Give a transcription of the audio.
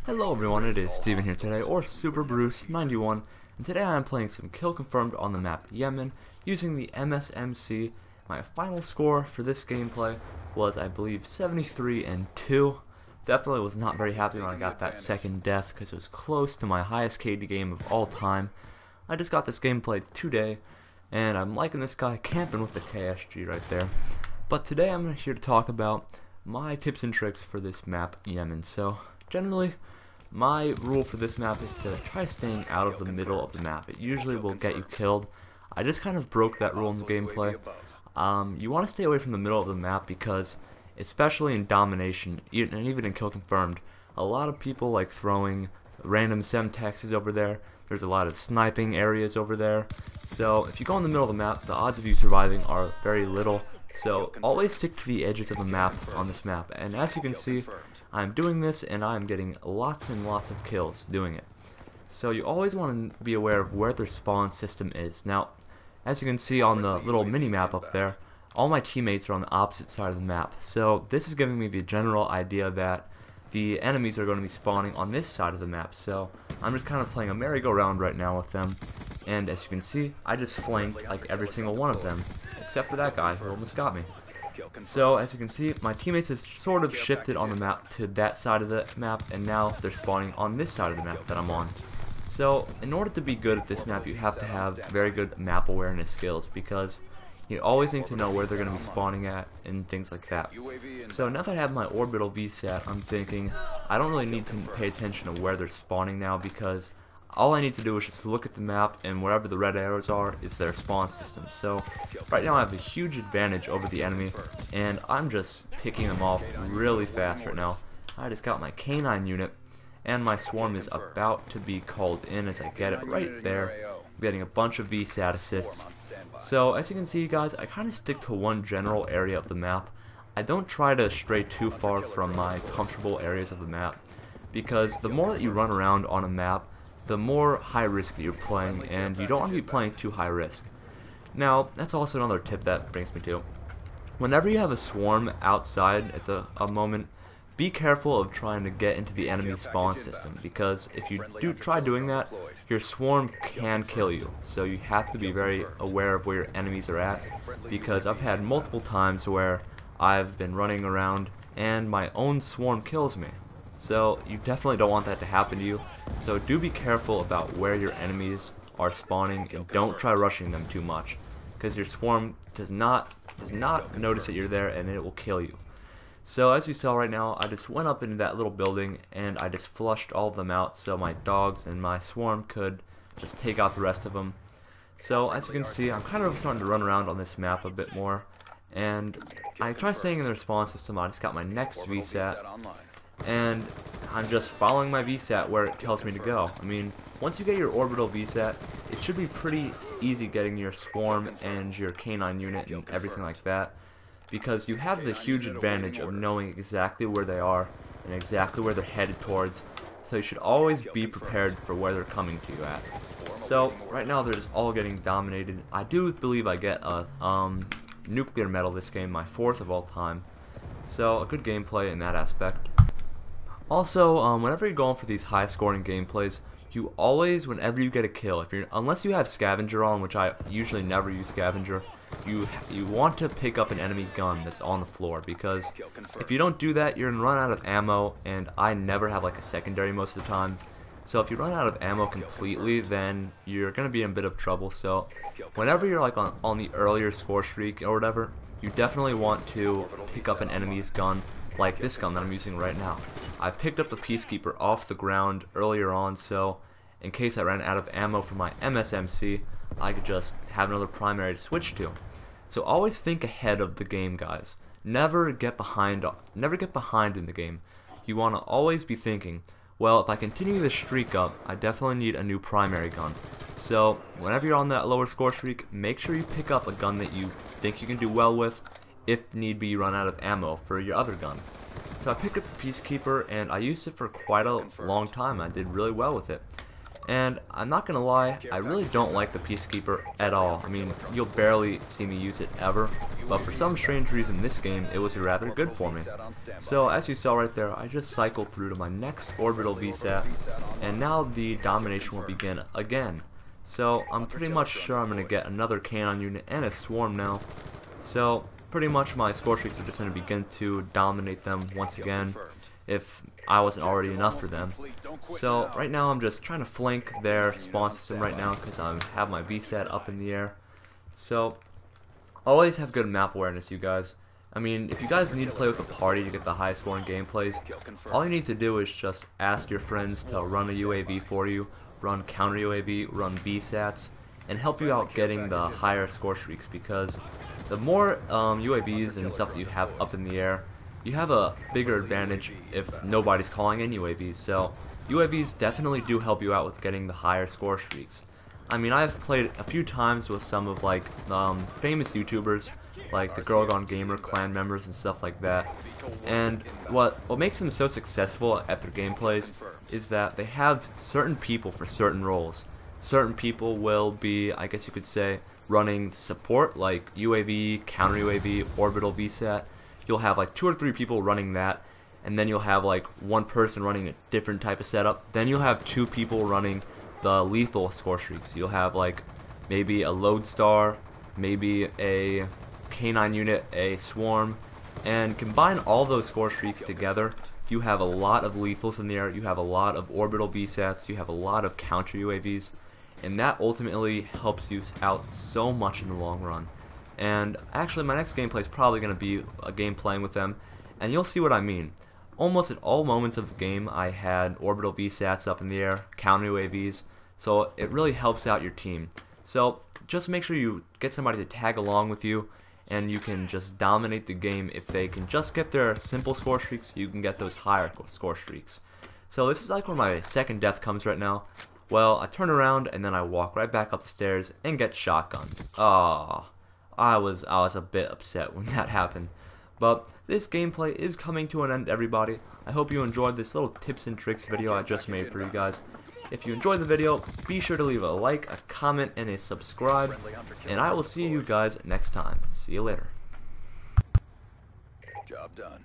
Hello everyone, it is Steven here today, or Super Bruce 91, and today I am playing some kill confirmed on the map Yemen using the MSMC. My final score for this gameplay was, I believe, 73-2. Definitely was not very happy when I got that second death because it was close to my highest KD game of all time. I just got this gameplay today, and I'm liking this guy camping with the KSG right there. But today I'm here to talk about my tips and tricks for this map Yemen. So generally, my rule for this map is to try staying out of the middle of the map. It usually will get you killed. I just kind of broke that rule in the gameplay. You want to stay away from the middle of the map because, especially in domination, and even in kill confirmed, a lot of people like throwing random semtexes over there. There's a lot of sniping areas over there. So if you go in the middle of the map, the odds of you surviving are very little. So always stick to the edges of the map on this map. And as you can see, I'm doing this and I'm getting lots and lots of kills doing it. So you always want to be aware of where their spawn system is. Now, as you can see on the little mini map up there, all my teammates are on the opposite side of the map. So this is giving me the general idea that the enemies are going to be spawning on this side of the map. So I'm just kind of playing a merry-go-round right now with them. And as you can see, I just flanked like every single one of them, except for that guy who almost got me. So as you can see, my teammates have sort of shifted on the map to that side of the map, and now they're spawning on this side of the map that I'm on. So in order to be good at this map, you have to have very good map awareness skills, because you always need to know where they're going to be spawning at and things like that. So now that I have my orbital VSAT, I'm thinking I don't really need to pay attention to where they're spawning now, because all I need to do is just look at the map, and wherever the red arrows are is their spawn system. So right now I have a huge advantage over the enemy, and I'm just picking them off really fast right now. I just got my K9 unit, and my swarm is about to be called in as I get it right there. I'm getting a bunch of VSAT assists. So as you can see, guys, I kind of stick to one general area of the map. I don't try to stray too far from my comfortable areas of the map, because the more that you run around on a map, the more high risk that you're playing, and you don't want to be playing too high risk. Now, that's also another tip that brings me to, whenever you have a swarm outside at a moment, be careful of trying to get into the enemy spawn system, because if you do try doing that, your swarm can kill you. So you have to be very aware of where your enemies are at, because I've had multiple times where I've been running around and my own swarm kills me. So you definitely don't want that to happen to you. So do be careful about where your enemies are spawning, and don't try rushing them too much, because your swarm does not notice that you're there, and it will kill you. So as you saw right now, I just went up into that little building and I just flushed all of them out so my dogs and my swarm could just take out the rest of them. So as you can see, I'm kind of starting to run around on this map a bit more, and I try staying in the spawn system. I just got my next VSAT, and I'm just following my VSAT where it tells me to go. I mean, once you get your orbital VSAT, it should be pretty easy getting your swarm and your K9 unit and everything like that, because you have the huge advantage of knowing exactly where they are and exactly where they're headed towards. So you should always be prepared for where they're coming to you at. So right now they're just all getting dominated. I do believe I get a nuclear medal this game, my 4th of all time. So a good gameplay in that aspect. Also, whenever you're going for these high scoring gameplays, you always, whenever you get a kill, unless you have scavenger on, which I usually never use scavenger, you want to pick up an enemy gun that's on the floor, because if you don't do that, you're gonna run out of ammo, and I never have like a secondary most of the time. So if you run out of ammo completely, then you're gonna be in a bit of trouble. So whenever you're like on the earlier score streak or whatever, you definitely want to pick up an enemy's gun, like this gun that I'm using right now. I picked up the Peacekeeper off the ground earlier on, so in case I ran out of ammo for my MSMC, I could just have another primary to switch to. So always think ahead of the game, guys. Never get behind in the game. You want to always be thinking, well, if I continue this streak up, I definitely need a new primary gun. So whenever you're on that lower score streak, make sure you pick up a gun that you think you can do well with. If need be, you run out of ammo for your other gun. So I picked up the Peacekeeper, and I used it for quite a long time. I did really well with it. And I'm not gonna lie, I really don't like the Peacekeeper at all. I mean, you'll barely see me use it ever, but for some strange reason this game, it was rather good for me. So as you saw right there, I just cycled through to my next orbital VSAT, and now the domination will begin again. So I'm pretty much sure I'm gonna get another canine unit and a swarm now. So pretty much my score streaks are just gonna begin to dominate them once again, if I wasn't already enough for them. So right now I'm just trying to flank their spawn system right now because I have my VSAT up in the air. So always have good map awareness, you guys. I mean, if you guys need to play with a party to get the high scoring gameplays, all you need to do is just ask your friends to run a UAV for you, run counter UAV, run VSATs, and help you out getting the higher score streaks, because the more UAVs and stuff that you have up in the air, you have a bigger advantage if nobody's calling in UAVs. So UAVs definitely do help you out with getting the higher score streaks. I mean, I've played a few times with some of like famous YouTubers, like the Girl Gone Gamer clan members and stuff like that. And what makes them so successful at their gameplays is that they have certain people for certain roles. Certain people will be, I guess you could say, running support, like UAV, counter UAV, orbital VSAT. You'll have like 2 or 3 people running that, and then you'll have like 1 person running a different type of setup. Then you'll have 2 people running the lethal score streaks. You'll have like maybe a lodestar, maybe a canine unit, a swarm, and combine all those score streaks together, you have a lot of lethals in the air, you have a lot of orbital VSATs, you have a lot of counter UAVs, and that ultimately helps you out so much in the long run. And actually my next gameplay is probably going to be a game playing with them, and you'll see what I mean. Almost at all moments of the game I had orbital VSATs up in the air, counter UAVs, so it really helps out your team. So just make sure you get somebody to tag along with you, and you can just dominate the game. If they can just get their simple score streaks, you can get those higher score streaks. So this is like where my second death comes right now. Well, I turn around and then I walk right back up the stairs and get shotgunned. Ah, I was a bit upset when that happened. But this gameplay is coming to an end, everybody. I hope you enjoyed this little tips and tricks video I just made for you guys. If you enjoyed the video, be sure to leave a like, a comment, and a subscribe, and I will see you guys next time. See you later. Job done.